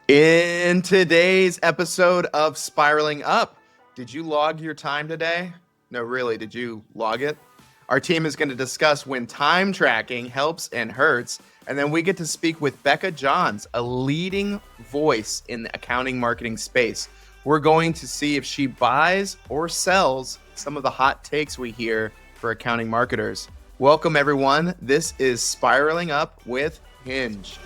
In today's episode of Spiraling Up, did you log your time today? No, really, did you log it? Our team is going to discuss when time tracking helps and hurts, and then we get to speak with Becca Johns, a leading voice in the accounting marketing space. We're going to see if she buys or sells some of the hot takes we hear for accounting marketers. Welcome, everyone. This is Spiraling Up with Hinge.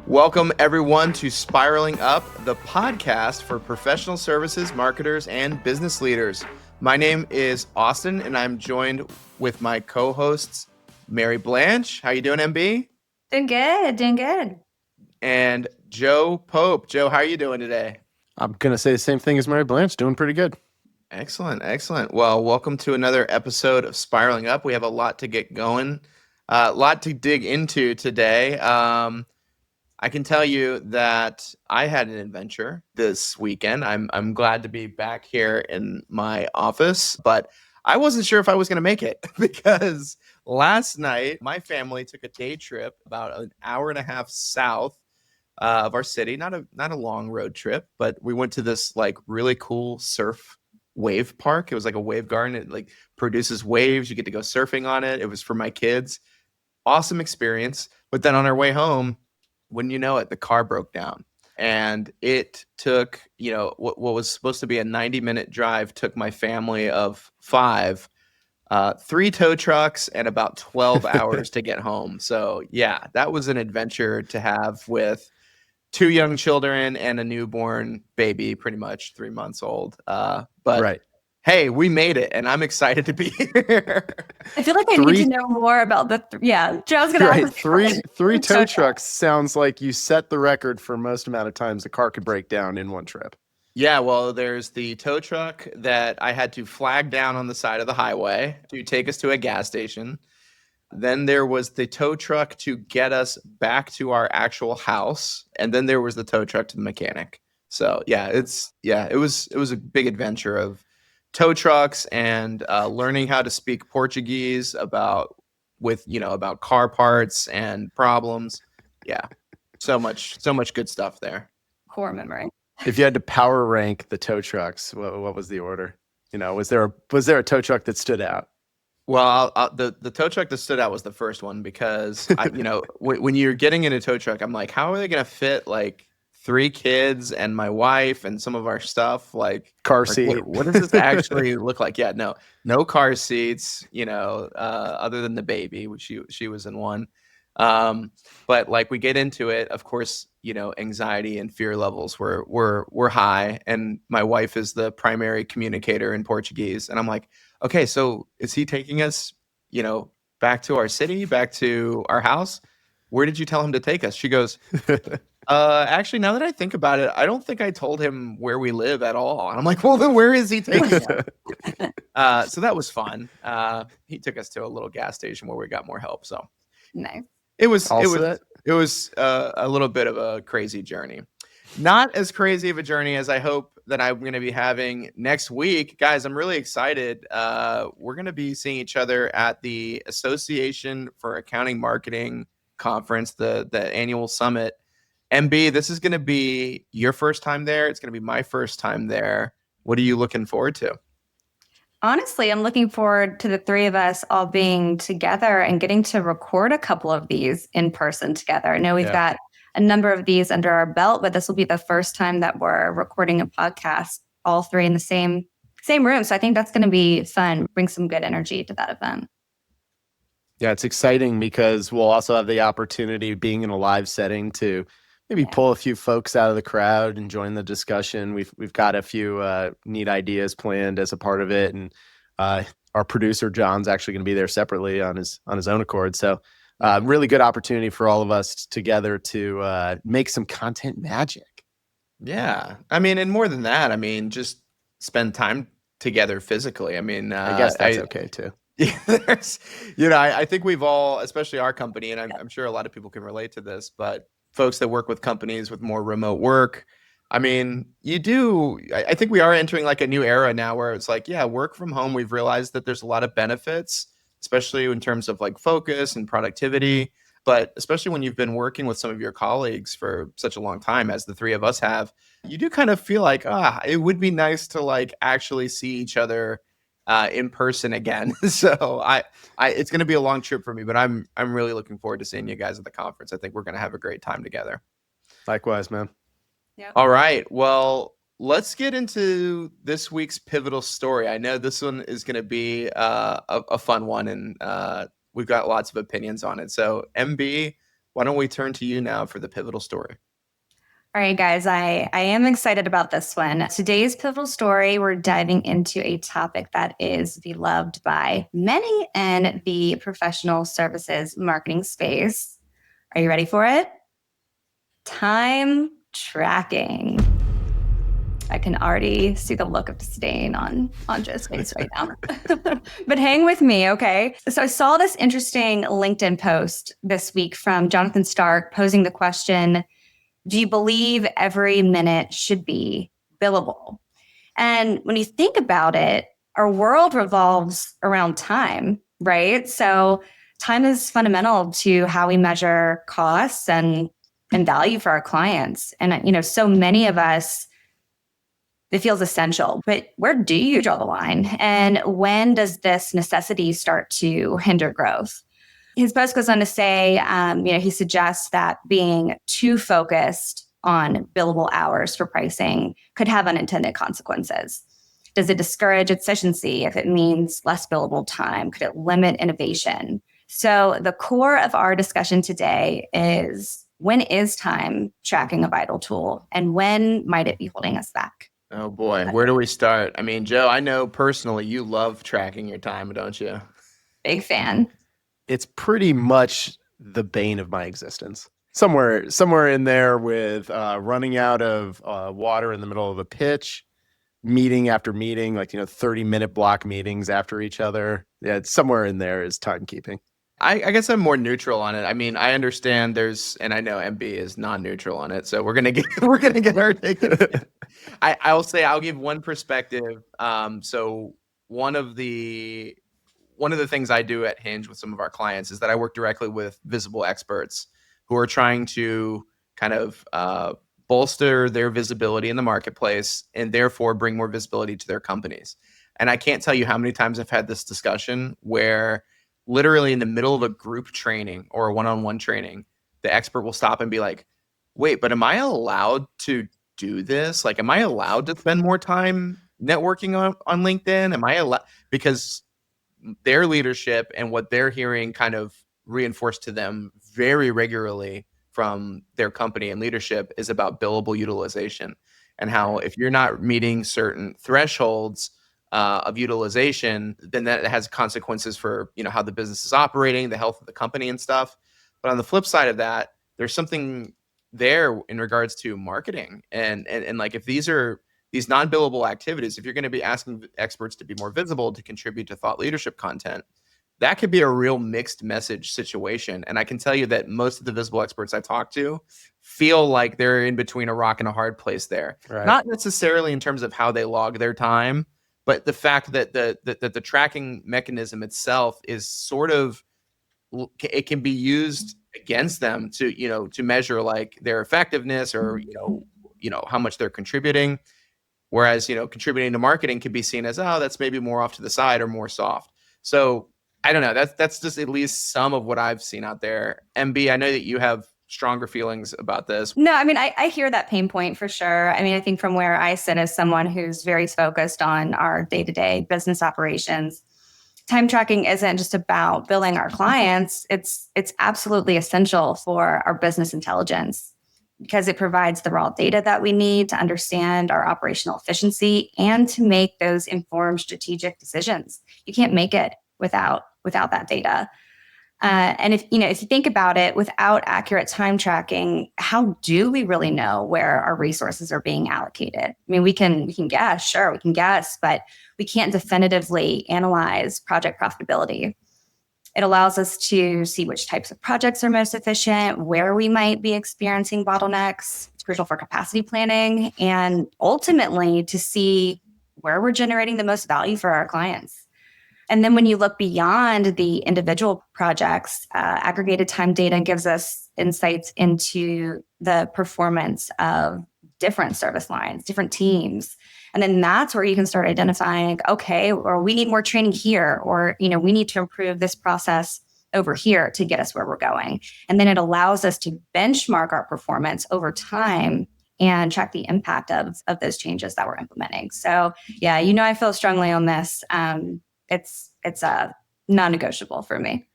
Welcome, everyone, to Spiraling Up, the podcast for professional services, marketers, and business leaders. My name is Austin, and I'm joined with my co-hosts, Mary Blanche. How you doing, MB? Doing good. And Joe Pope. Joe, how are you doing today? I'm going to say the same thing as Mary Blanche, doing pretty good. Excellent. Well, welcome to another episode of Spiraling Up. We have a lot to get going, a lot to dig into today. I can tell you that I had an adventure this weekend. I'm glad to be back here in my office, but I wasn't sure if I was going to make it because last night my family took a day trip about an hour and a half south of our city. Not a long road trip, but we went to this like really cool surf wave park. It was like a wave garden. It like produces waves. You get to go surfing on it. It was for my kids. Awesome experience. But then on our way home, wouldn't you know it, the car broke down, and it took, what was supposed to be a 90-minute drive took my family of 5, 3 tow trucks and about 12 hours to get home. So yeah, that was an adventure to have with 2 young children and a newborn baby, pretty much 3 months old. But right. Hey, we made it, and I'm excited to be here. I feel like I need to know more about the. Joe's gonna ask three tow trucks sounds like you set the record for most amount of times a car could break down in one trip. Yeah, well, there's the tow truck that I had to flag down on the side of the highway to take us to a gas station. Then there was the tow truck to get us back to our actual house, and then there was the tow truck to the mechanic. So it was a big adventure of tow trucks and learning how to speak Portuguese about car parts and problems. Yeah, so much good stuff there. Core memory. If you had to power rank the tow trucks, what was the order? Was there a tow truck that stood out? Well, the tow truck that stood out was the first one because when you're getting in a tow truck, I'm like, how are they going to fit like 3 kids and my wife and some of our stuff, like car seat? What does this actually look like? Yeah, no car seats, other than the baby, which she was in one. But like we get into it, of course, anxiety and fear levels were high, and my wife is the primary communicator in Portuguese, and I'm like, okay, so is he taking us, back to our city, back to our house? Where did you tell him to take us? She goes, actually, now that I think about it, I don't think I told him where we live at all. And I'm like, well, then where is he taking us? So that was fun. He took us to a little gas station where we got more help. So nice. It was a little bit of a crazy journey. Not as crazy of a journey as I hope that I'm going to be having next week. Guys, I'm really excited. We're going to be seeing each other at the Association for Accounting Marketing Conference, the annual summit. MB, this is going to be your first time there. It's going to be my first time there. What are you looking forward to? Honestly, I'm looking forward to the 3 of us all being together and getting to record a couple of these in person together. I know we've got a number of these under our belt, but this will be the first time that we're recording a podcast, all 3 in the same room. So I think that's going to be fun, bring some good energy to that event. Yeah, it's exciting because we'll also have the opportunity, being in a live setting, to maybe pull a few folks out of the crowd and join the discussion. We've got a few neat ideas planned as a part of it, and our producer John's actually going to be there separately on his own accord. So really good opportunity for all of us together to make some content magic. Yeah, I mean, and more than that, I mean, just spend time together physically. I mean, I guess that's okay too. Yeah, I think we've all, especially our company, and I'm sure a lot of people can relate to this, but folks that work with companies with more remote work, I mean, I think we are entering like a new era now where it's like, yeah, work from home. We've realized that there's a lot of benefits, especially in terms of like focus and productivity. But especially when you've been working with some of your colleagues for such a long time, as the three of us have, you do kind of feel like, it would be nice to like actually see each other in person again. So it's going to be a long trip for me, but I'm really looking forward to seeing you guys at the conference. I think we're going to have a great time together. Likewise, man. Yep. All right. Well, let's get into this week's pivotal story. I know this one is going to be a fun one, and we've got lots of opinions on it. So, MB, why don't we turn to you now for the pivotal story? All right, guys, I am excited about this one. Today's pivotal story, we're diving into a topic that is beloved by many in the professional services marketing space. Are you ready for it? Time tracking. I can already see the look of disdain on Joe's face right now. But hang with me, okay? So I saw this interesting LinkedIn post this week from Jonathan Stark posing the question, do you believe every minute should be billable? And when you think about it, our world revolves around time, right? So time is fundamental to how we measure costs and value for our clients. And, so many of us, it feels essential, but where do you draw the line? And when does this necessity start to hinder growth? His post goes on to say, he suggests that being too focused on billable hours for pricing could have unintended consequences. Does it discourage efficiency if it means less billable time? Could it limit innovation? So the core of our discussion today is, when is time tracking a vital tool, and when might it be holding us back? Oh boy, where do we start? I mean, Joe, I know personally you love tracking your time, don't you? Big fan. It's pretty much the bane of my existence. Somewhere in there with running out of water in the middle of a pitch, meeting after meeting, 30-minute block meetings after each other. Yeah, it's somewhere in there is timekeeping. I guess I'm more neutral on it. I mean, I understand and I know MB is non-neutral on it, so we're gonna get our take. I'll say I'll give one perspective. So one of the things I do at Hinge with some of our clients is that I work directly with visible experts who are trying to kind of bolster their visibility in the marketplace and therefore bring more visibility to their companies. And I can't tell you how many times I've had this discussion where literally in the middle of a group training or a one-on-one training, the expert will stop and be like, wait, but am I allowed to do this? Like, am I allowed to spend more time networking on LinkedIn? Am I allowed? Because their leadership and what they're hearing kind of reinforced to them very regularly from their company and leadership is about billable utilization, and how if you're not meeting certain thresholds of utilization, then that has consequences for how the business is operating, the health of the company and stuff. But on the flip side of that, there's something there in regards to marketing and like, if these are these non-billable activities, if you're going to be asking experts to be more visible, to contribute to thought leadership content, that could be a real mixed message situation. And I can tell you that most of the visible experts I talk to feel like they're in between a rock and a hard place there. Right. Not necessarily in terms of how they log their time, but the fact that the tracking mechanism itself is sort of, it can be used against them to measure like their effectiveness or how much they're contributing. Whereas contributing to marketing could be seen as, that's maybe more off to the side or more soft. So I don't know. That's just at least some of what I've seen out there. MB, I know that you have stronger feelings about this. No, I mean, I hear that pain point for sure. I mean, I think from where I sit as someone who's very focused on our day-to-day business operations, time tracking isn't just about billing our clients. It's absolutely essential for our business intelligence, because it provides the raw data that we need to understand our operational efficiency and to make those informed strategic decisions. You can't make it without that data. And if you think about it, without accurate time tracking, how do we really know where our resources are being allocated? I mean, we can guess, sure, we can guess, but we can't definitively analyze project profitability. It allows us to see which types of projects are most efficient, where we might be experiencing bottlenecks. It's crucial for capacity planning, and ultimately to see where we're generating the most value for our clients. And then when you look beyond the individual projects, aggregated time data gives us insights into the performance of different service lines, different teams. And then that's where you can start identifying, okay, or we need more training here, or, we need to improve this process over here to get us where we're going. And then it allows us to benchmark our performance over time and track the impact of those changes that we're implementing. So yeah, I feel strongly on this. It's a non-negotiable for me.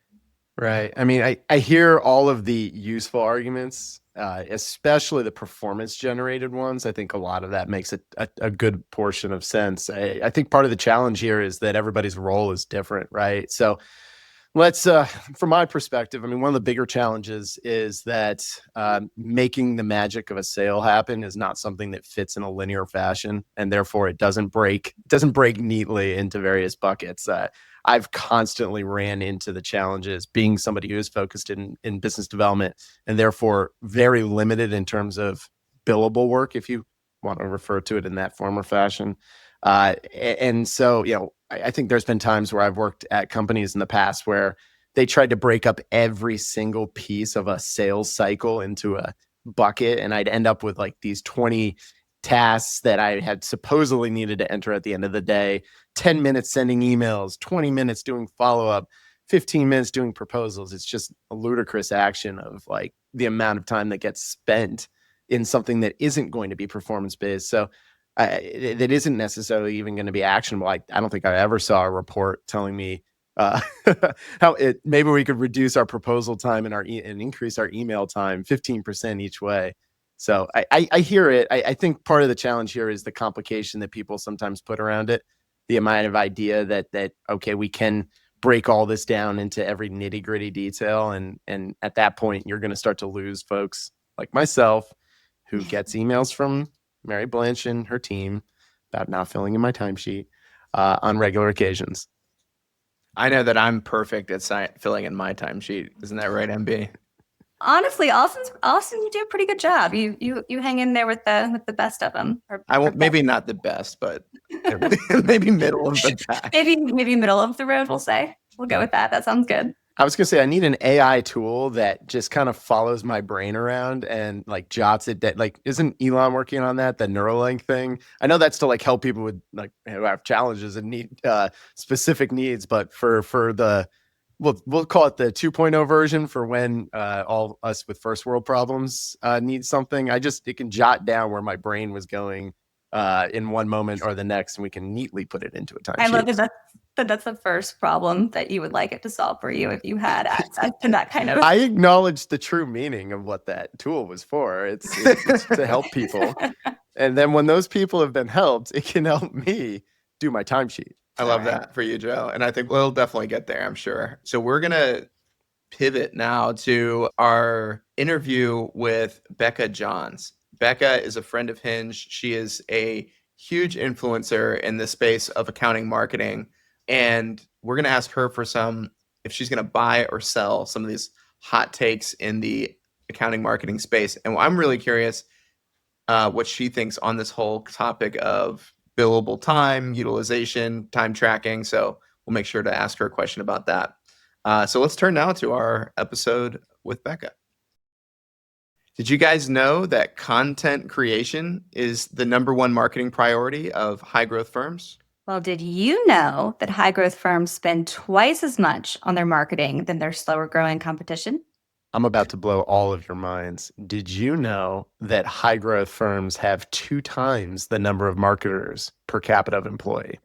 Right. I mean, I hear all of the useful arguments, especially the performance generated ones. I think a lot of that makes a good portion of sense. I think part of the challenge here is that everybody's role is different, right? So let's, from my perspective, I mean, one of the bigger challenges is that making the magic of a sale happen is not something that fits in a linear fashion, and therefore it doesn't break neatly into various buckets. I've constantly ran into the challenges being somebody who is focused in business development and therefore very limited in terms of billable work, if you want to refer to it in that form or fashion. And so, I think there's been times where I've worked at companies in the past where they tried to break up every single piece of a sales cycle into a bucket, and I'd end up with like these 20 tasks that I had supposedly needed to enter at the end of the day. 10 minutes sending emails, 20 minutes doing follow-up, 15 minutes doing proposals. It's just a ludicrous action of like the amount of time that gets spent in something that isn't going to be performance-based. So that isn't necessarily even going to be actionable. I don't think I ever saw a report telling me how maybe we could reduce our proposal time and increase our email time 15% each way. So I hear it. I think part of the challenge here is the complication that people sometimes put around it, the amount of idea that okay, we can break all this down into every nitty gritty detail, and at that point you're going to start to lose folks like myself who gets emails from Mary Blanche and her team about not filling in my timesheet on regular occasions. I know that I'm perfect at filling in my timesheet. Isn't that right, MB? Honestly, Austin, you do a pretty good job. You hang in there with the best of them. I won't. Maybe not the best, but maybe middle of the pack. Maybe middle of the road. We'll say. We'll go with that. That sounds good. I was gonna say I need an AI tool that just kind of follows my brain around and like jots it down. Like, isn't Elon working on that? The Neuralink thing. I know that's to like help people with like who have challenges and need specific needs, but for the we'll call it the 2.0 version for when all us with first world problems need something. It can jot down where my brain was going in one moment or the next, and we can neatly put it into a timesheet. I love that's the first problem that you would like it to solve for you if you had access to that kind of. I acknowledge the true meaning of what that tool was for. It's to help people, and then when those people have been helped, it can help me do my timesheet. I love that for you, Joe. And I think we'll definitely get there, I'm sure. So we're going to pivot now to our interview with Becca Johns. Becca is a friend of Hinge. She is a huge influencer in the space of accounting marketing. And we're going to ask her for if she's going to buy or sell some of these hot takes in the accounting marketing space. And I'm really curious what she thinks on this whole topic of billable time, utilization, time tracking. So we'll make sure to ask her a question about that. So let's turn now to our episode with Becca. Did you guys know that content creation is the #1 marketing priority of high growth firms? Well, did you know that high growth firms spend twice as much on their marketing than their slower growing competition? I'm about to blow all of your minds. Did you know that high growth firms have 2 times the number of marketers per capita of employee?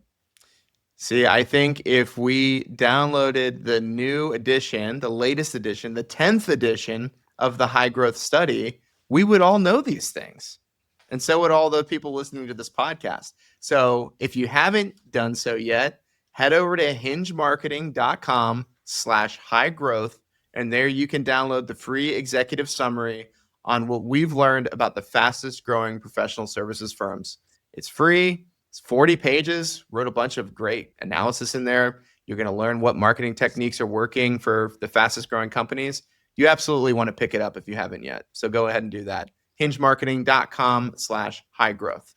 See, I think if we downloaded the new edition, the latest edition, the 10th edition of the high growth study, we would all know these things. And so would all the people listening to this podcast. So if you haven't done so yet, head over to hingemarketing.com/high growth. And there you can download the free executive summary on what we've learned about the fastest growing professional services firms. It's free. It's 40 pages. Wrote a bunch of great analysis in there. You're going to learn what marketing techniques are working for the fastest growing companies. You absolutely want to pick it up if you haven't yet. So go ahead and do that. hingemarketing.com/high growth.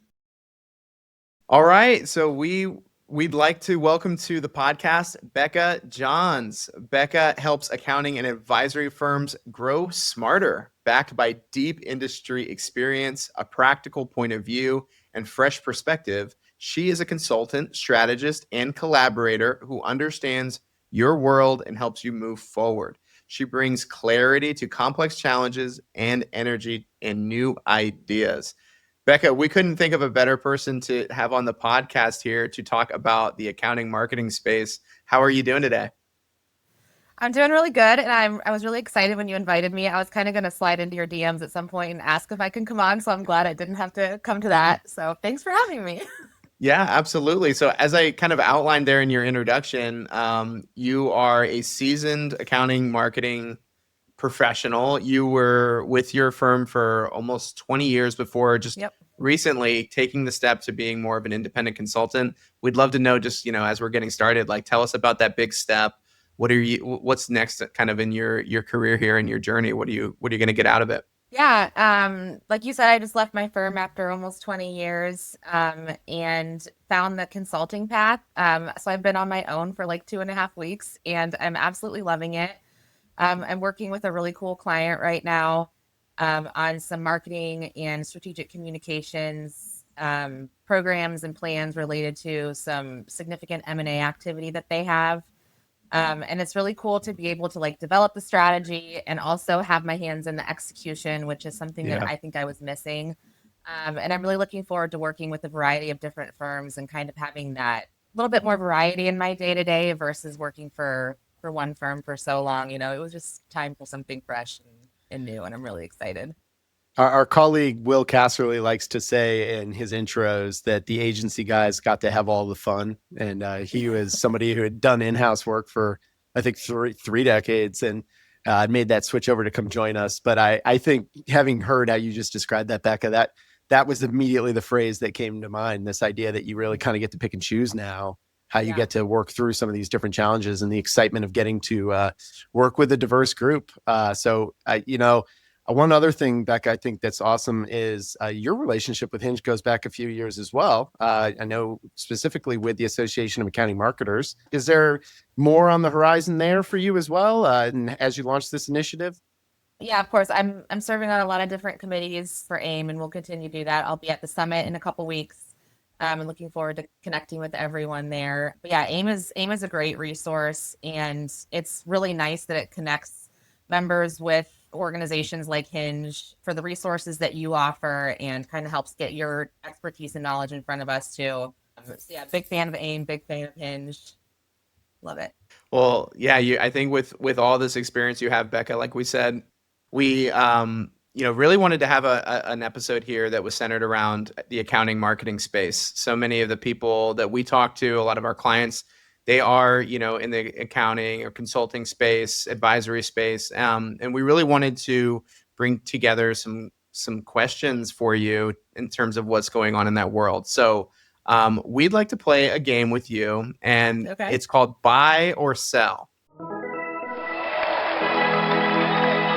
All right. So we We'd like to welcome to the podcast Becca Johns. Becca helps accounting and advisory firms grow smarter, backed by deep industry experience, a practical point of view, and fresh perspective. She is a consultant, strategist, and collaborator who understands your world and helps you move forward. She brings clarity to complex challenges and energy and new ideas. Becca, we couldn't think of a better person to have on the podcast here to talk about the accounting marketing space. How are you doing today? I'm doing really good, and I was really excited when you invited me. I was kind of going to slide into your DMs at some point and ask if I can come on, so I'm glad I didn't have to come to that. So thanks for having me. Yeah, absolutely. So as I kind of outlined there in your introduction, you are a seasoned accounting marketing professional. You were with your firm for almost 20 years before just recently taking the step to being more of an independent consultant. We'd love to know, just, as we're getting started, like, tell us about that big step. What's next kind of in your career here and your journey? What are you going to get out of it? Yeah. Like you said, I just left my firm after almost 20 years, and found the consulting path. So I've been on my own for like 2.5 weeks, and I'm absolutely loving it. I'm working with a really cool client right now, on some marketing and strategic communications programs and plans related to some significant M&A activity that they have. And it's really cool to be able to like develop the strategy and also have my hands in the execution, which is something that I think I was missing. And I'm really looking forward to working with a variety of different firms and kind of having that little bit more variety in my day to day versus working for one firm for so long. It was just time for something fresh and new, and I'm really excited. Our colleague Will Casserly likes to say in his intros that the agency guys got to have all the fun. And he was somebody who had done in-house work for, I think, three decades, and made that switch over to come join us. But I think, having heard how you just described that, Becca, that was immediately the phrase that came to mind, this idea that you really kind of get to pick and choose now how you get to work through some of these different challenges, and the excitement of getting to work with a diverse group. One other thing, Becca, I think that's awesome is your relationship with Hinge goes back a few years as well. I know specifically with the Association of Accounting Marketers. Is there more on the horizon there for you as well, and as you launch this initiative? Yeah, of course. I'm serving on a lot of different committees for AIM, and we'll continue to do that. I'll be at the summit in a couple weeks. I'm looking forward to connecting with everyone there. But yeah, AIM is a great resource, and it's really nice that it connects members with organizations like Hinge for the resources that you offer, and kind of helps get your expertise and knowledge in front of us too. So yeah, big fan of AIM, big fan of Hinge. Love it. Well, yeah, I think with all this experience you have, Becca, like we said, we really wanted to have an episode here that was centered around the accounting marketing space. So many of the people that we talk to, a lot of our clients, they are, in the accounting or consulting space, advisory space. And we really wanted to bring together some questions for you in terms of what's going on in that world. So we'd like to play a game with you, and it's called Buy or Sell.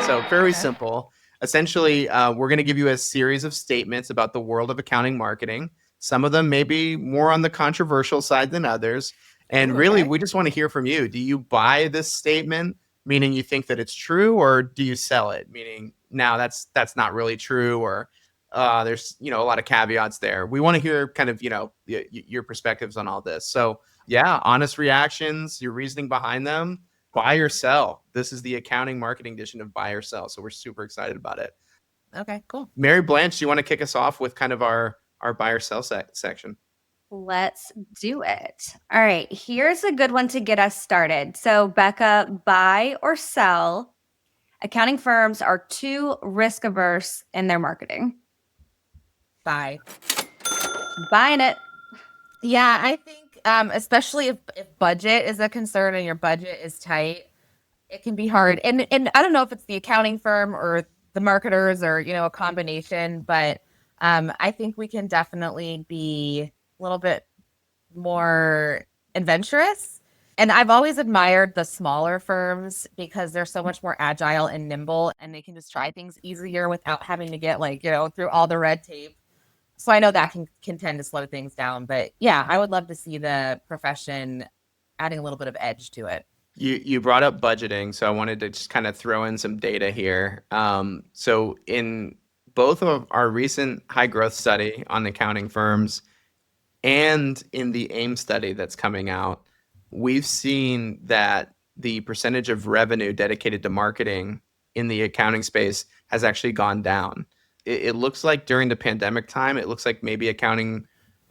So very simple. Essentially, we're going to give you a series of statements about the world of accounting marketing. Some of them may be more on the controversial side than others. And really, we just want to hear from you. Do you buy this statement, meaning you think that it's true, or do you sell it, meaning, now that's not really true, or there's a lot of caveats there? We want to hear kind of your perspectives on all this. So yeah, honest reactions, your reasoning behind them. Buy or sell. This is the accounting marketing edition of Buy or Sell. So we're super excited about it. Okay, cool. Mary Blanche, do you want to kick us off with kind of our buy or sell section? Let's do it. All right, here's a good one to get us started. So, Becca, buy or sell, accounting firms are too risk averse in their marketing. Buy. Buying it. Yeah, I think especially if budget is a concern and your budget is tight, it can be hard. And I don't know if it's the accounting firm or the marketers or a combination, but I think we can definitely be a little bit more adventurous. And I've always admired the smaller firms because they're so much more agile and nimble, and they can just try things easier without having to get through all the red tape. So I know that can tend to slow things down, but yeah, I would love to see the profession adding a little bit of edge to it. You brought up budgeting, so I wanted to just kind of throw in some data here. So in both of our recent high growth study on accounting firms and in the AIM study that's coming out, we've seen that the percentage of revenue dedicated to marketing in the accounting space has actually gone down. It looks like during the pandemic time, it looks like maybe accounting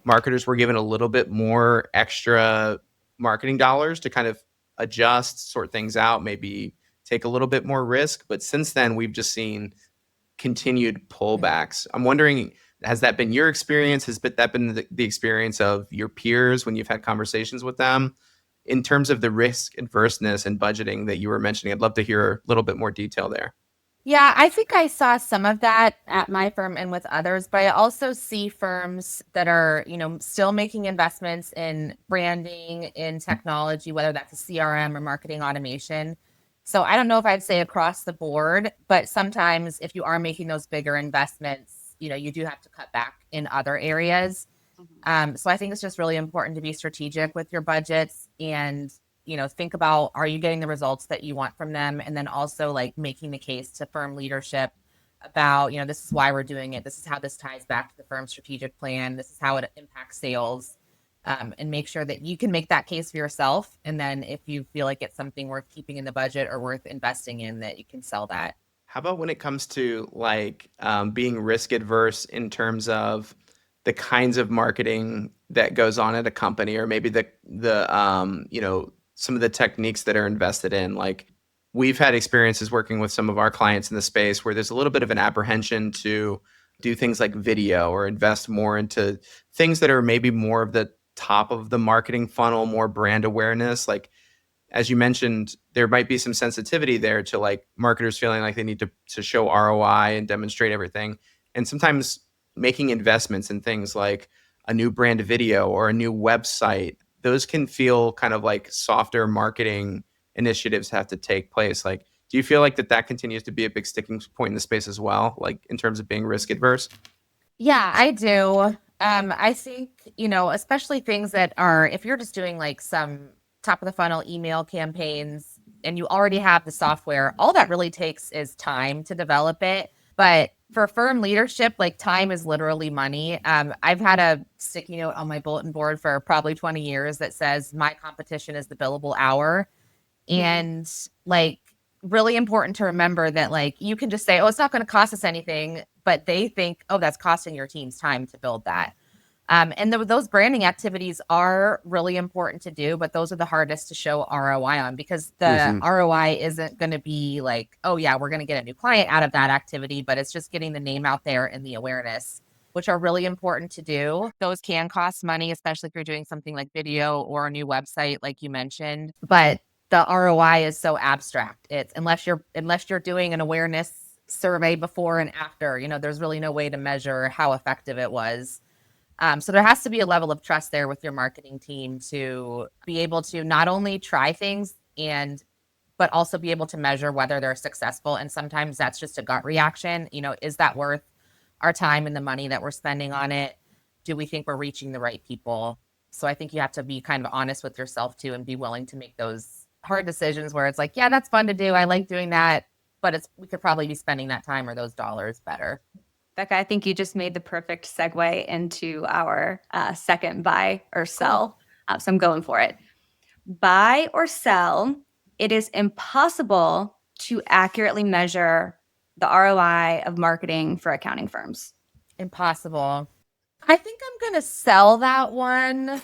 marketers were given a little bit more extra marketing dollars to kind of adjust, sort things out, maybe take a little bit more risk. But since then, we've just seen continued pullbacks. I'm wondering, has that been your experience? Has that been the experience of your peers when you've had conversations with them? In terms of the risk adverseness and budgeting that you were mentioning, I'd love to hear a little bit more detail there. Yeah, I think I saw some of that at my firm and with others, but I also see firms that are, still making investments in branding, in technology, whether that's a CRM or marketing automation. So I don't know if I'd say across the board, but sometimes if you are making those bigger investments, you do have to cut back in other areas. So I think it's just really important to be strategic with your budgets and think about, are you getting the results that you want from them? And then also like making the case to firm leadership about, this is why we're doing it. This is how this ties back to the firm's strategic plan. This is how it impacts sales. And make sure that you can make that case for yourself. And then if you feel like it's something worth keeping in the budget or worth investing in, that you can sell that. How about when it comes to being risk adverse in terms of the kinds of marketing that goes on at a company, or maybe the some of the techniques that are invested in? Like, we've had experiences working with some of our clients in the space where there's a little bit of an apprehension to do things like video or invest more into things that are maybe more of the top of the marketing funnel, more brand awareness. Like, as you mentioned, there might be some sensitivity there to like marketers feeling like they need to show ROI and demonstrate everything. And sometimes making investments in things like a new brand video or a new website, those can feel kind of like softer marketing initiatives have to take place. Like, do you feel like that continues to be a big sticking point in the space as well, like in terms of being risk adverse? Yeah, I do. I think, especially things that are, if you're just doing like some top of the funnel email campaigns and you already have the software, all that really takes is time to develop it. But for firm leadership, like time is literally money. I've had a sticky note on my bulletin board for probably 20 years that says my competition is the billable hour. And like, really important to remember that like you can just say, oh, it's not going to cost us anything, but they think, oh, that's costing your team's time to build that. And those branding activities are really important to do, but those are the hardest to show ROI on, because the ROI isn't going to be like, oh yeah, we're going to get a new client out of that activity, but it's just getting the name out there and the awareness, which are really important to do. Those can cost money, especially if you're doing something like video or a new website, like you mentioned, but the ROI is so abstract. It's unless you're doing an awareness survey before and after, there's really no way to measure how effective it was. So there has to be a level of trust there with your marketing team to be able to not only try things but also be able to measure whether they're successful. And sometimes that's just a gut reaction. Is that worth our time and the money that we're spending on it? Do we think we're reaching the right people? So I think you have to be kind of honest with yourself too, and be willing to make those hard decisions where it's like, yeah, that's fun to do. I like doing that, but we could probably be spending that time or those dollars better. Becca, I think you just made the perfect segue into our second buy or sell. So I'm going for it. Buy or sell, it is impossible to accurately measure the ROI of marketing for accounting firms. Impossible. I think I'm going to sell that one.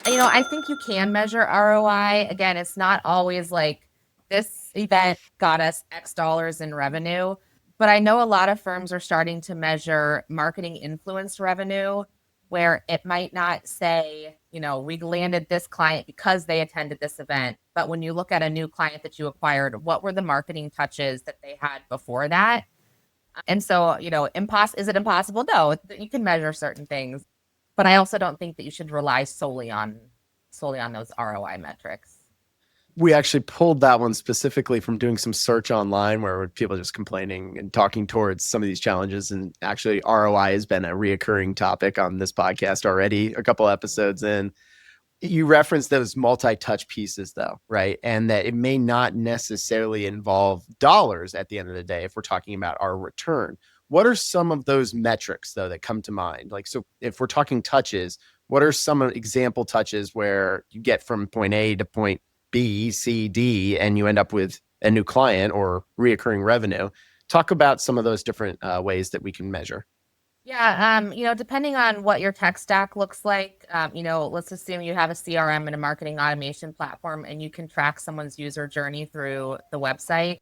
I think you can measure ROI. Again, it's not always like this event got us X dollars in revenue. But I know a lot of firms are starting to measure marketing influence revenue, where it might not say, we landed this client because they attended this event. But when you look at a new client that you acquired, what were the marketing touches that they had before that? And so, is it impossible? No, you can measure certain things. But I also don't think that you should rely solely on those ROI metrics. We actually pulled that one specifically from doing some search online where people are just complaining and talking towards some of these challenges. And actually ROI has been a reoccurring topic on this podcast already, a couple episodes in. You referenced those multi-touch pieces though, right? And that it may not necessarily involve dollars at the end of the day if we're talking about our return. What are some of those metrics though that come to mind? Like, so if we're talking touches, what are some example touches where you get from point A to point B, C, D, and you end up with a new client or reoccurring revenue? Talk about some of those different ways that we can measure. Yeah, depending on what your tech stack looks like, let's assume you have a CRM and a marketing automation platform and you can track someone's user journey through the website.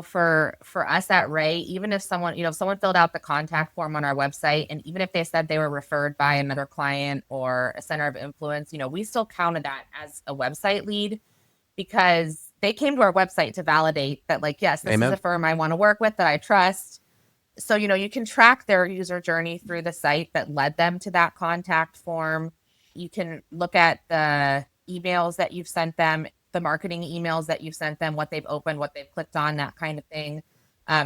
For us at Ray, even if someone filled out the contact form on our website, and even if they said they were referred by another client or a center of influence, we still counted that as a website lead because they came to our website to validate that, like, yes, this Amen. is a firm I want to work with that I trust. So, you can track their user journey through the site that led them to that contact form. You can look at the emails that you've sent them, the marketing emails that you've sent them, what they've opened, what they've clicked on, that kind of thing.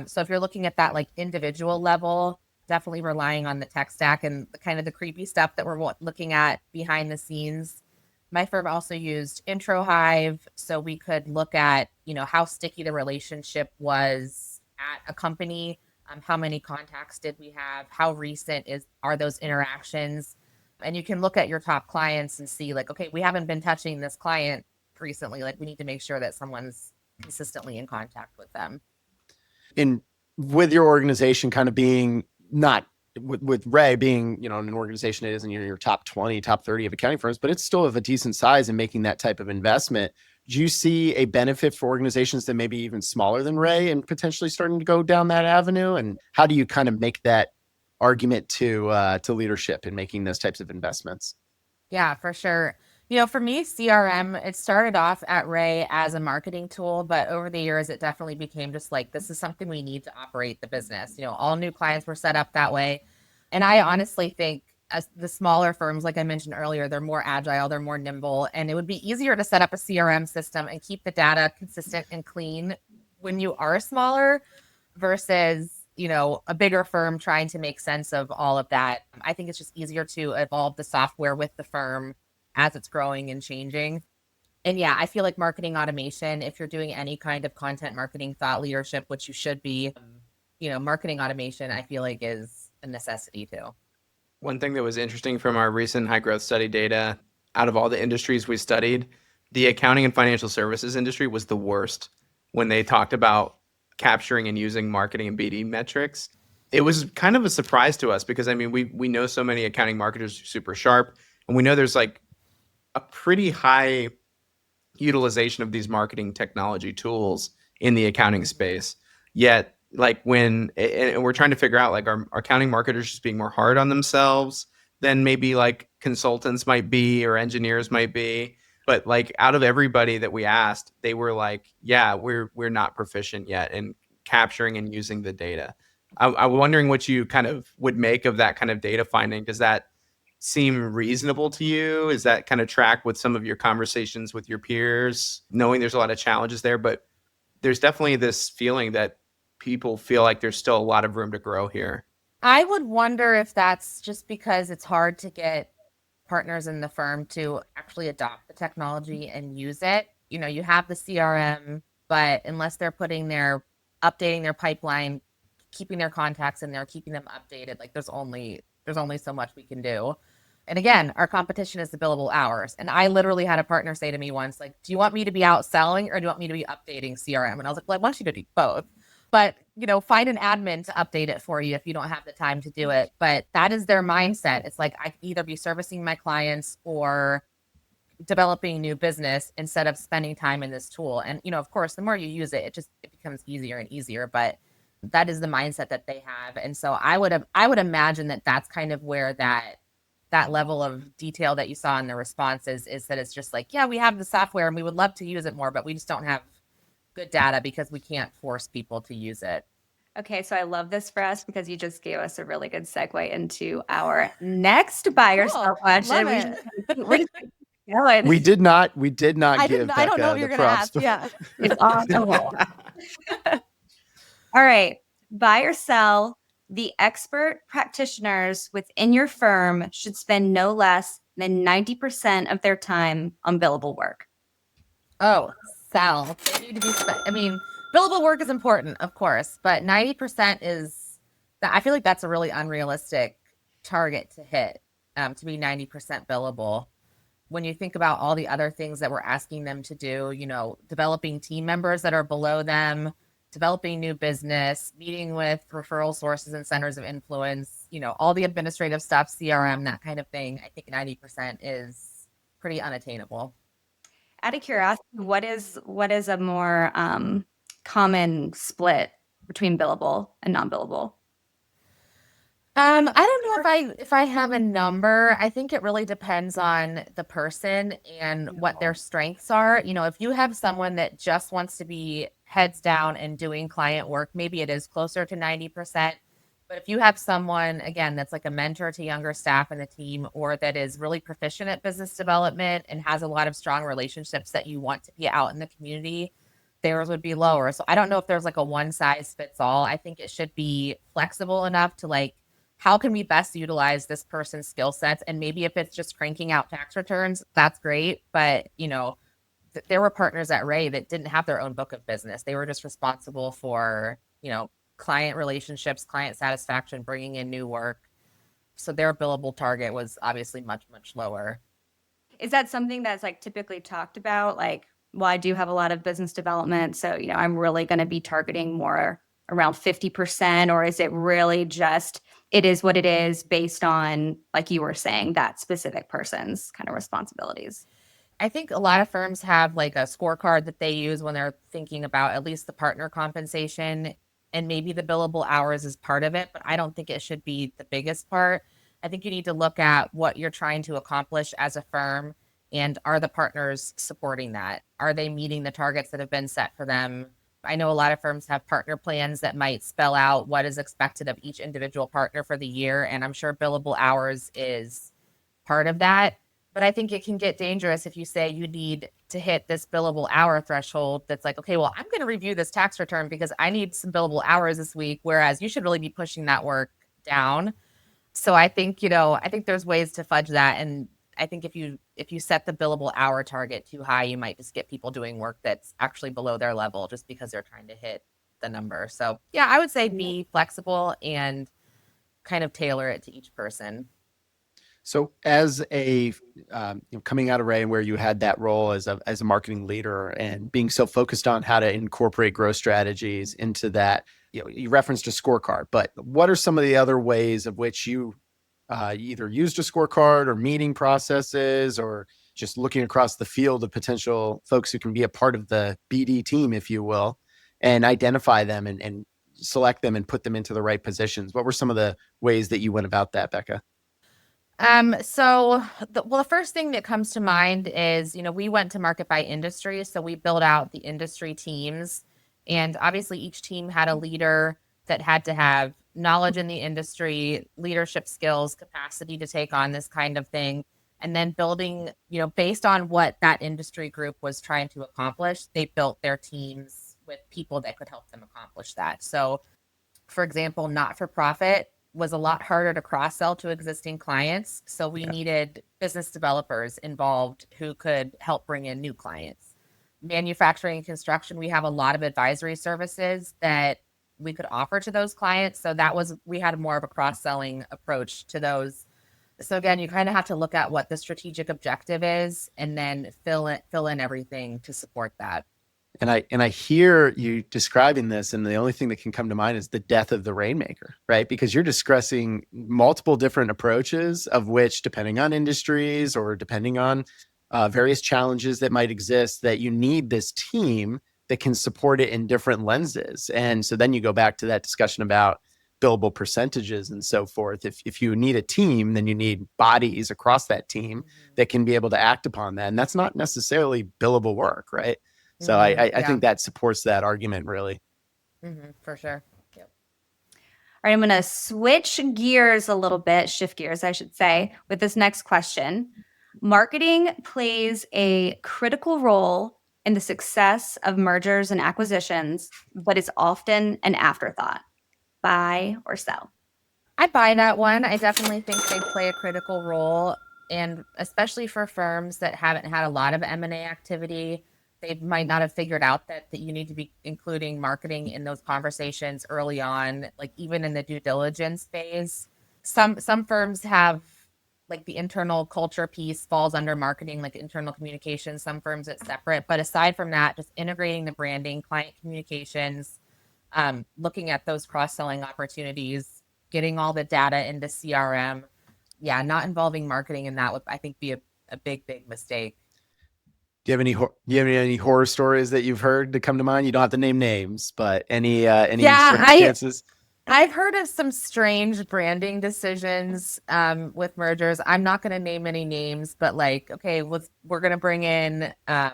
So if you're looking at that like individual level, definitely relying on the tech stack and the kind of the creepy stuff that we're looking at behind the scenes. My firm also used Intro Hive, so we could look at, how sticky the relationship was at a company. How many contacts did we have? How recent are those interactions? And you can look at your top clients and see like, okay, we haven't been touching this client recently. Like we need to make sure that someone's consistently in contact with them. And with your organization kind of being not with Ray being, an organization that isn't your top 20, top 30 of accounting firms, but it's still of a decent size and making that type of investment. Do you see a benefit for organizations that may be even smaller than Ray and potentially starting to go down that avenue? And how do you kind of make that argument to leadership in making those types of investments? Yeah, for sure. For me, CRM, it started off at Ray as a marketing tool, but over the years, it definitely became just like, this is something we need to operate the business. All new clients were set up that way. And I honestly think as the smaller firms, like I mentioned earlier, they're more agile, they're more nimble, and it would be easier to set up a CRM system and keep the data consistent and clean when you are smaller versus, a bigger firm trying to make sense of all of that. I think it's just easier to evolve the software with the firm as it's growing and changing. And yeah, I feel like marketing automation, if you're doing any kind of content marketing thought leadership, which you should be, marketing automation, I feel like is a necessity too. One thing that was interesting from our recent high growth study data, out of all the industries we studied, the accounting and financial services industry was the worst when they talked about capturing and using marketing and BD metrics. It was kind of a surprise to us because we know so many accounting marketers are super sharp, and we know there's like a pretty high utilization of these marketing technology tools in the accounting space. Yet, like and we're trying to figure out like are accounting marketers just being more hard on themselves than maybe like consultants might be or engineers might be. But like out of everybody that we asked, they were like, yeah, we're not proficient yet in capturing and using the data. I'm wondering what you kind of would make of that kind of data finding. Does that seem reasonable to you? Is that kind of track with some of your conversations with your peers, knowing there's a lot of challenges there, but there's definitely this feeling that people feel like there's still a lot of room to grow here? I would wonder if that's just because it's hard to get partners in the firm to actually adopt the technology and use it. You have the CRM, but unless they're updating their pipeline, keeping their contacts in there, keeping them updated, like there's only so much we can do. And again, our competition is the billable hours. And I literally had a partner say to me once, like, do you want me to be out selling or do you want me to be updating CRM? And I was like, well, I want you to do both. But, find an admin to update it for you if you don't have the time to do it. But that is their mindset. It's like, I can either be servicing my clients or developing new business instead of spending time in this tool. And, of course, the more you use it, it becomes easier and easier. But that is the mindset that they have. And so I would imagine that that's kind of where that level of detail that you saw in the responses is that it's just like, yeah, we have the software and we would love to use it more, but we just don't have good data because we can't force people to use it. Okay, so I love this for us because you just gave us a really good segue into our next buyer sell question. Yeah, We did not I give I don't know Becca if you're the gonna props ask. before. Yeah. it's awesome. All right. Buy or sell, the expert practitioners within your firm should spend no less than 90% of their time on billable work. Oh, sell. They need to be I mean, billable work is important, of course, but 90% is that I feel like that's a really unrealistic target to hit, to be 90% billable. When you think about all the other things that we're asking them to do, developing team members that are below them, developing new business, meeting with referral sources and centers of influence, all the administrative stuff, CRM, that kind of thing, I think 90% is pretty unattainable. Out of curiosity, what is a more common split between billable and non-billable? I don't know if I have a number. I think it really depends on the person and what their strengths are. If you have someone that just wants to be heads down and doing client work, maybe it is closer to 90%. But if you have someone, again, that's like a mentor to younger staff in the team, or that is really proficient at business development and has a lot of strong relationships that you want to be out in the community, theirs would be lower. So I don't know if there's like a one size fits all. I think it should be flexible enough to like, how can we best utilize this person's skill sets? And maybe if it's just cranking out tax returns, that's great. But, there were partners at Ray that didn't have their own book of business. They were just responsible for, client relationships, client satisfaction, bringing in new work. So their billable target was obviously much, much lower. Is that something that's like typically talked about? Like, well, I do have a lot of business development, so I'm really going to be targeting more around 50%, or is it really just it is what it is based on, like you were saying, that specific person's kind of responsibilities? I think a lot of firms have like a scorecard that they use when they're thinking about at least the partner compensation, and maybe the billable hours is part of it, but I don't think it should be the biggest part. I think you need to look at what you're trying to accomplish as a firm, and are the partners supporting that? Are they meeting the targets that have been set for them? I know a lot of firms have partner plans that might spell out what is expected of each individual partner for the year, and I'm sure billable hours is part of that. But I think it can get dangerous if you say you need to hit this billable hour threshold that's like, okay, well, I'm going to review this tax return because I need some billable hours this week, whereas you should really be pushing that work down. So I think, I think there's ways to fudge that. And I think if you set the billable hour target too high, you might just get people doing work that's actually below their level just because they're trying to hit the number. So yeah, I would say be flexible and kind of tailor it to each person. So as a coming out of Ray, and where you had that role as a marketing leader and being so focused on how to incorporate growth strategies into that, you referenced a scorecard, but what are some of the other ways of which you either used a scorecard or meeting processes, or just looking across the field of potential folks who can be a part of the BD team, if you will, and identify them and select them and put them into the right positions? What were some of the ways that you went about that, Becca? So the first thing that comes to mind is, we went to market by industry. So we built out the industry teams, and obviously each team had a leader that had to have knowledge in the industry, leadership skills, capacity to take on this kind of thing. And then building, based on what that industry group was trying to accomplish, they built their teams with people that could help them accomplish that. So for example, not-for-profit was a lot harder to cross-sell to existing clients. So we needed business developers involved who could help bring in new clients. Manufacturing and construction, we have a lot of advisory services that we could offer to those clients. So we had more of a cross-selling approach to those. So again, you kind of have to look at what the strategic objective is and then fill in everything to support that. And I hear you describing this, and the only thing that can come to mind is the death of the rainmaker, right? Because you're discussing multiple different approaches, of which, depending on industries or depending on various challenges that might exist, that you need this team that can support it in different lenses. And so then you go back to that discussion about billable percentages and so forth. If you need a team, then you need bodies across that team that can be able to act upon that. And that's not necessarily billable work, right? So I think that supports that argument, really. For sure. Yep. All right, I'm going to switch gears a little bit, shift gears, I should say, with this next question. Marketing plays a critical role in the success of mergers and acquisitions, but it's often an afterthought. Buy or sell? I buy that one. I definitely think they play a critical role, and especially for firms that haven't had a lot of M&A activity, they might not have figured out that you need to be including marketing in those conversations early on, like even in the due diligence phase. Some firms have like the internal culture piece falls under marketing, like internal communications. Some firms it's separate, but aside from that, just integrating the branding, client communications, looking at those cross-selling opportunities, getting all the data into CRM. Yeah, not involving marketing in that would, I think, be a big mistake. Do you have any horror stories that you've heard that come to mind? You don't have to name names, but any circumstances? I've heard of some strange branding decisions with mergers. I'm not going to name any names, but like, okay, we're going to bring in a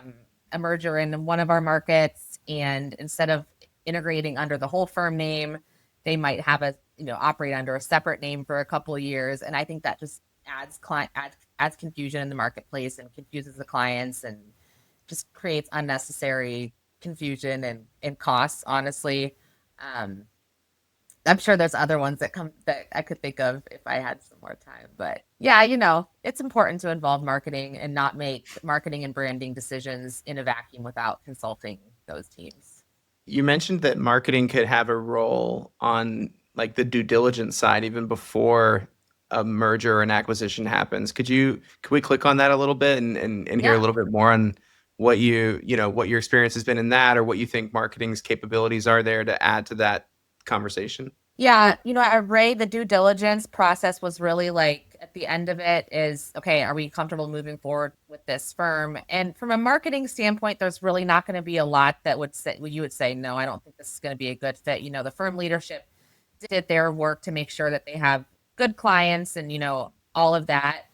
merger in one of our markets, and instead of integrating under the whole firm name, they might have operate under a separate name for a couple of years, and I think that just adds confusion in the marketplace and confuses the clients and just creates unnecessary confusion and costs. Honestly, I'm sure there's other ones that I could think of if I had some more time. But yeah, it's important to involve marketing and not make marketing and branding decisions in a vacuum without consulting those teams. You mentioned that marketing could have a role on like the due diligence side even before a merger or an acquisition happens. Could we click on that a little bit and hear a little bit more on what what your experience has been in that, or what you think marketing's capabilities are there to add to that conversation? Yeah, at Ray, the due diligence process was really like at the end of it is, okay, are we comfortable moving forward with this firm? And from a marketing standpoint, there's really not going to be a lot that you would say, no, I don't think this is going to be a good fit. The firm leadership did their work to make sure that they have good clients and, all of that.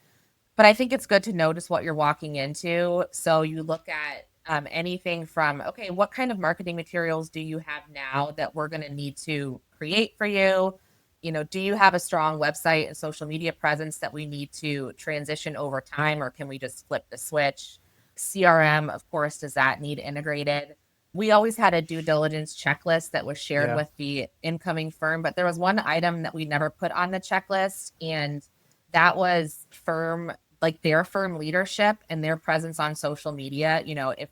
But I think it's good to notice what you're walking into. So you look at anything from, okay, what kind of marketing materials do you have now that we're going to need to create for you? Do you have a strong website and social media presence that we need to transition over time, or can we just flip the switch? CRM, of course, does that need integrated? We always had a due diligence checklist that was shared with the incoming firm, but there was one item that we never put on the checklist, and that was their firm leadership and their presence on social media. If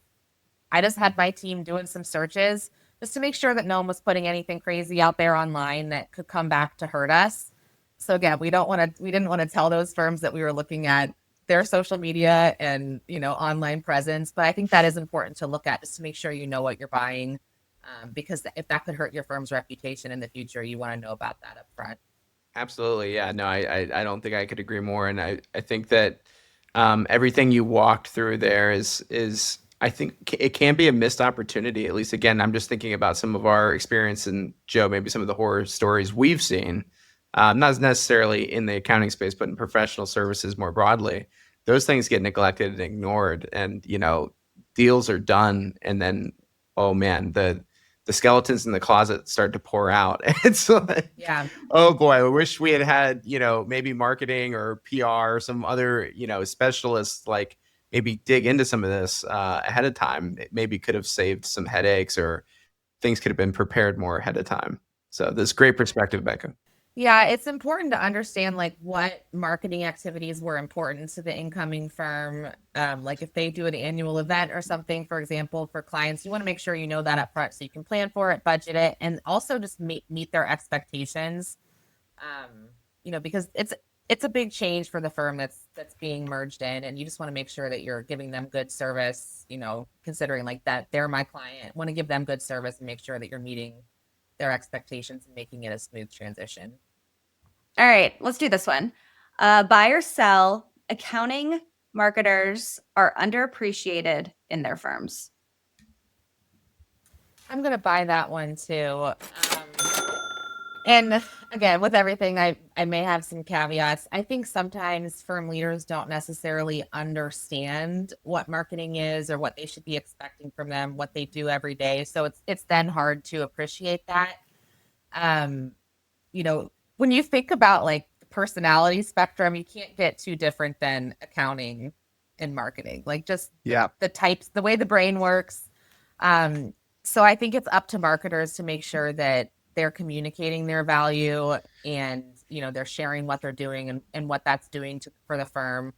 I just had my team doing some searches just to make sure that no one was putting anything crazy out there online that could come back to hurt us. So again, we didn't want to tell those firms that we were looking at their social media and, online presence. But I think that is important to look at just to make sure you know what you're buying, because if that could hurt your firm's reputation in the future, you want to know about that up front. Absolutely. Yeah, no, I don't think I could agree more. And I think that everything you walked through there is I think it can be a missed opportunity. At least, again, I'm just thinking about some of our experience, and Joe, maybe some of the horror stories we've seen, not necessarily in the accounting space, but in professional services more broadly. Those things get neglected and ignored, and deals are done, and then, oh man, the skeletons in the closet start to pour out. It's like, yeah, oh boy, I wish we had maybe marketing or PR or some other specialists, like maybe dig into some of this ahead of time. It maybe could have saved some headaches, or things could have been prepared more ahead of time. So this great perspective, Becca. Yeah, it's important to understand like what marketing activities were important to the incoming firm. Like if they do an annual event or something, for example, for clients, you want to make sure you know that up front so you can plan for it, budget it, and also just meet their expectations. Because it's a big change for the firm that's being merged in, and you just want to make sure that you're giving them good service. Considering like that they're my client, want to give them good service and make sure that you're meeting their expectations and making it a smooth transition. All right, let's do this one. Buy or sell, accounting marketers are underappreciated in their firms. I'm going to buy that one too. And again, with everything, I may have some caveats. I think sometimes firm leaders don't necessarily understand what marketing is or what they should be expecting from them, what they do every day. So it's then hard to appreciate that. When you think about like the personality spectrum, you can't get too different than accounting in marketing, like just Yeah. the types, the way the brain works. So I think it's up to marketers to make sure that they're communicating their value and, they're sharing what they're doing and what that's doing for the firm.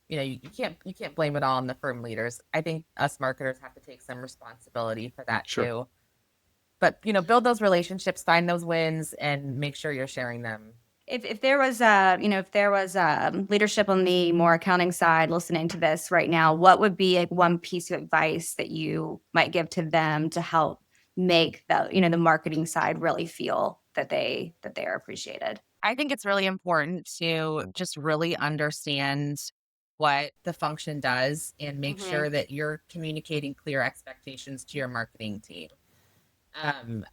You can't blame it all on the firm leaders. I think us marketers have to take some responsibility for that too. But, build those relationships, find those wins, and make sure you're sharing them. If there was leadership on the more accounting side listening to this right now, what would be like one piece of advice that you might give to them to help make the marketing side really feel that they are appreciated? I think it's really important to just really understand what the function does and make sure that you're communicating clear expectations to your marketing team.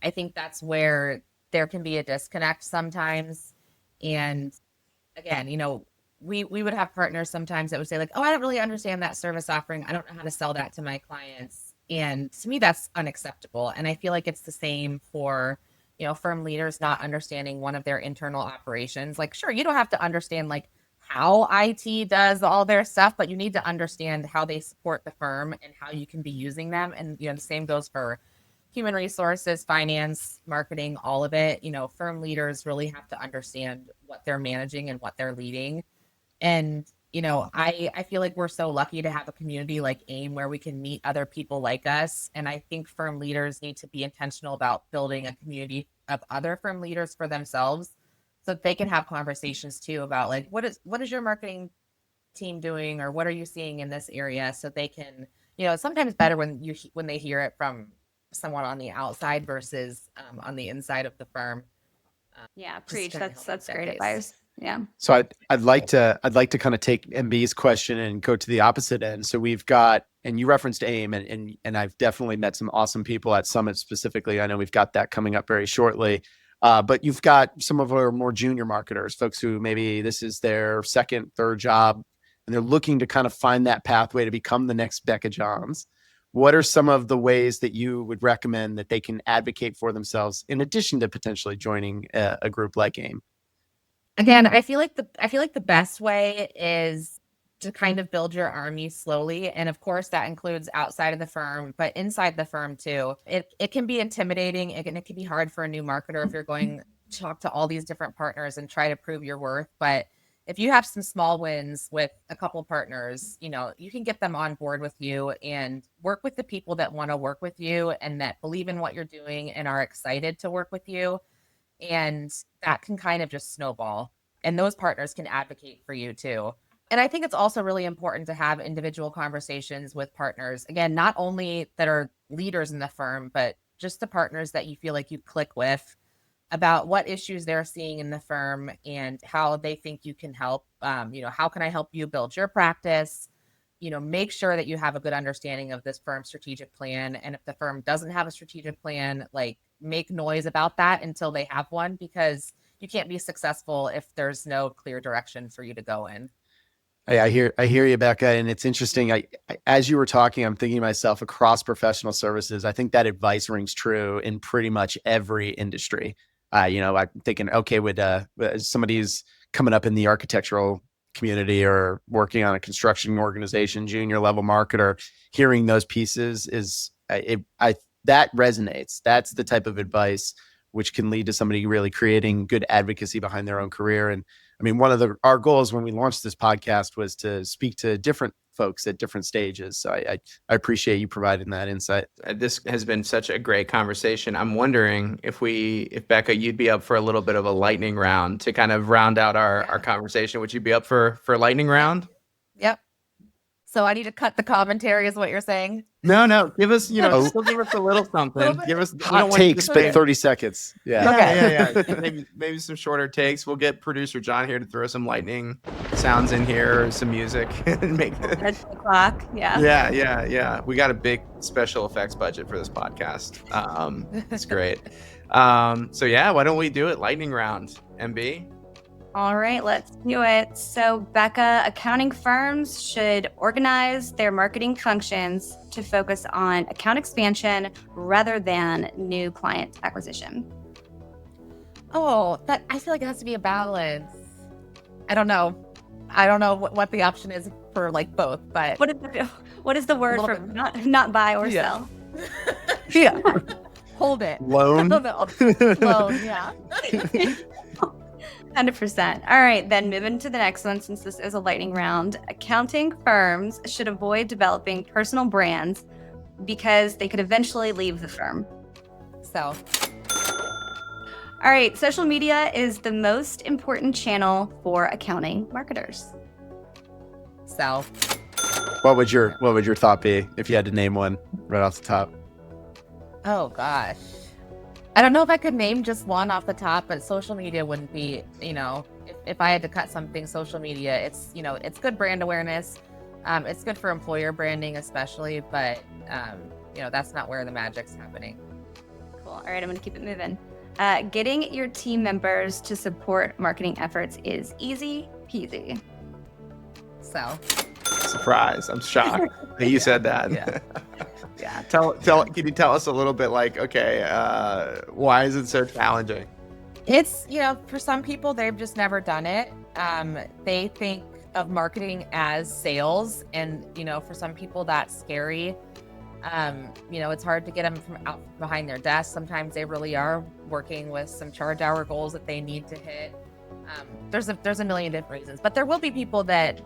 I think that's where there can be a disconnect sometimes. And again, we would have partners sometimes that would say like, oh, I don't really understand that service offering. I don't know how to sell that to my clients. And to me, that's unacceptable. And I feel like it's the same for, firm leaders not understanding one of their internal operations. Like, sure, you don't have to understand like how IT does all their stuff, but you need to understand how they support the firm and how you can be using them. And, the same goes for human resources, finance, marketing, all of it. Firm leaders really have to understand what they're managing and what they're leading. And, I feel like we're so lucky to have a community like AIM where we can meet other people like us. And I think firm leaders need to be intentional about building a community of other firm leaders for themselves so that they can have conversations too about like, what is your marketing team doing, or what are you seeing in this area? So they can, it's sometimes better when they hear it from someone on the outside versus on the inside of the firm. Yeah, preach. That's great advice. Yeah. So I'd like to kind of take MB's question and go to the opposite end. So we've got, and you referenced AIM, and I've definitely met some awesome people at Summit specifically. I know we've got that coming up very shortly. But you've got some of our more junior marketers, folks who maybe this is their second, third job, and they're looking to kind of find that pathway to become the next Becca Johns. What are some of the ways that you would recommend that they can advocate for themselves in addition to potentially joining a group like AIM? Again, I feel like the best way is to kind of build your army slowly. And of course that includes outside of the firm, but inside the firm too. It can be intimidating. It can be hard for a new marketer if you're going to talk to all these different partners and try to prove your worth. But if you have some small wins with a couple partners, you can get them on board with you and work with the people that want to work with you and that believe in what you're doing and are excited to work with you. And that can kind of just snowball. And those partners can advocate for you too. And I think it's also really important to have individual conversations with partners. Again, not only that are leaders in the firm, but just the partners that you feel like you click with about what issues they're seeing in the firm and how they think you can help. How can I help you build your practice? Make sure that you have a good understanding of this firm's strategic plan. And if the firm doesn't have a strategic plan, like make noise about that until they have one, because you can't be successful if there's no clear direction for you to go in. I hear you, Becca, and it's interesting. I as you were talking, I'm thinking to myself, across professional services, I think that advice rings true in pretty much every industry. I'm thinking, okay, with somebody who's coming up in the architectural community or working on a construction organization, junior level marketer, hearing those pieces that resonates. That's the type of advice which can lead to somebody really creating good advocacy behind their own career. And I mean, one of our goals when we launched this podcast was to speak to different folks at different stages. So I appreciate you providing that insight. This has been such a great conversation. I'm wondering if Becca, you'd be up for a little bit of a lightning round to kind of round out our conversation. Would you be up for a lightning round? Yep. So I need to cut the commentary is what you're saying? No. Give us, still give us a little something. Give us hot takes, but 30 seconds. Yeah. Okay. Maybe some shorter takes. We'll get producer John here to throw some lightning sounds in here or some music and make it. That's the clock. Yeah. Yeah. We got a big special effects budget for this podcast. It's great. So yeah, why don't we do it? Lightning round, MB. All right, let's do it. So, Becca, accounting firms should organize their marketing functions to focus on account expansion rather than new client acquisition. Oh, I feel like it has to be a balance. I don't know what the option is for like both, but what is the word for not buy or sell? Yeah. Hold it. Loan. Loan, yeah. 100%. All right, then moving to the next one, since this is a lightning round. Accounting firms should avoid developing personal brands because they could eventually leave the firm. So. All right, social media is the most important channel for accounting marketers. So. What would your thought be if you had to name one right off the top? Oh gosh. I don't know if I could name just one off the top, but social media wouldn't be, if I had to cut something, social media, it's good brand awareness. It's good for employer branding especially, but that's not where the magic's happening. Cool. All right, I'm going to keep it moving. Getting your team members to support marketing efforts is easy peasy. So. Surprise. I'm shocked that you said that. Yeah. Yeah. Can you tell us a little bit why is it so challenging? It's, for some people, they've just never done it. They think of marketing as sales. And, for some people that's scary. It's hard to get them from out behind their desk. Sometimes they really are working with some charge hour goals that they need to hit. There's a million different reasons, but there will be people that,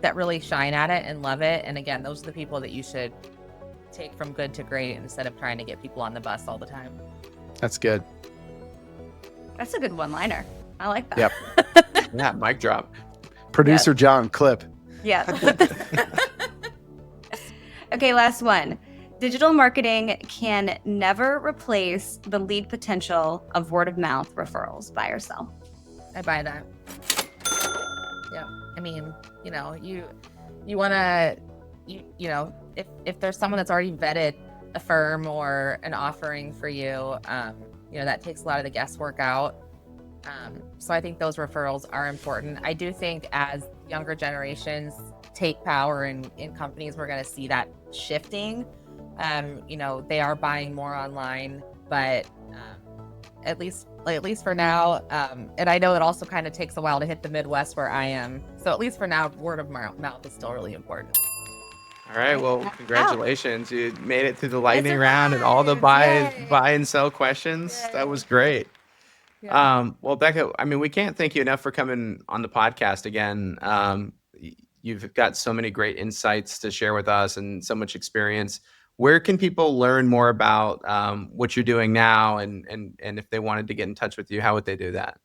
that really shine at it and love it. And again, those are the people that you should take from good to great instead of trying to get people on the bus all the time. That's good. That's a good one-liner. I like that. Yep. Yeah, mic drop. Producer John, clip. Yeah. Okay, last one. Digital marketing can never replace the lead potential of word of mouth referrals. Buy or sell? I buy that. Yeah. I mean, you want to, if there's someone that's already vetted a firm or an offering for you, that takes a lot of the guesswork out. So I think those referrals are important. I do think as younger generations take power in companies, we're going to see that shifting. They are buying more online, but at least for now, and I know it also kind of takes a while to hit the Midwest where I am. So at least for now, word of mouth is still really important. All right. Well, congratulations. You made it through the lightning round and all the buy and sell questions. Yay. That was great. Yeah. Well, Becca, we can't thank you enough for coming on the podcast again. You've got so many great insights to share with us and so much experience. Where can people learn more about what you're doing now? And if they wanted to get in touch with you, how would they do that?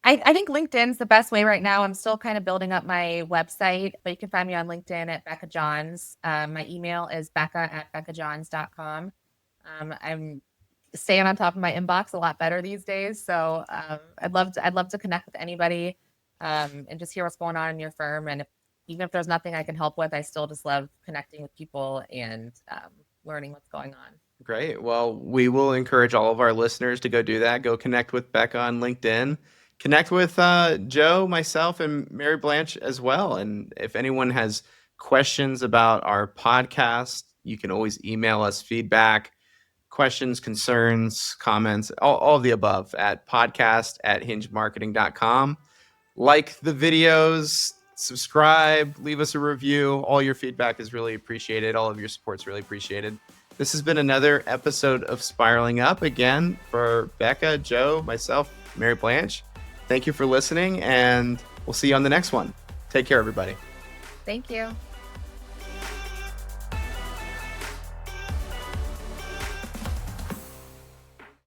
I think LinkedIn's the best way right now. I'm still kind of building up my website, but you can find me on LinkedIn at Becca Johns. My email is becca@beccajohns.com. I'm staying on top of my inbox a lot better these days. So I'd love to connect with anybody and just hear what's going on in your firm. And even if there's nothing I can help with, I still just love connecting with people and learning what's going on. Great. Well, we will encourage all of our listeners to go do that. Go connect with Becca on LinkedIn. Connect with Joe, myself, and Mary Blanche as well. And if anyone has questions about our podcast, you can always email us feedback, questions, concerns, comments, all of the above at podcast@hingemarketing.com. Like the videos, subscribe, leave us a review. All your feedback is really appreciated. All of your support's really appreciated. This has been another episode of Spiraling Up. Again, for Becca, Joe, myself, Mary Blanche. Thank you for listening, and we'll see you on the next one. Take care, everybody. Thank you.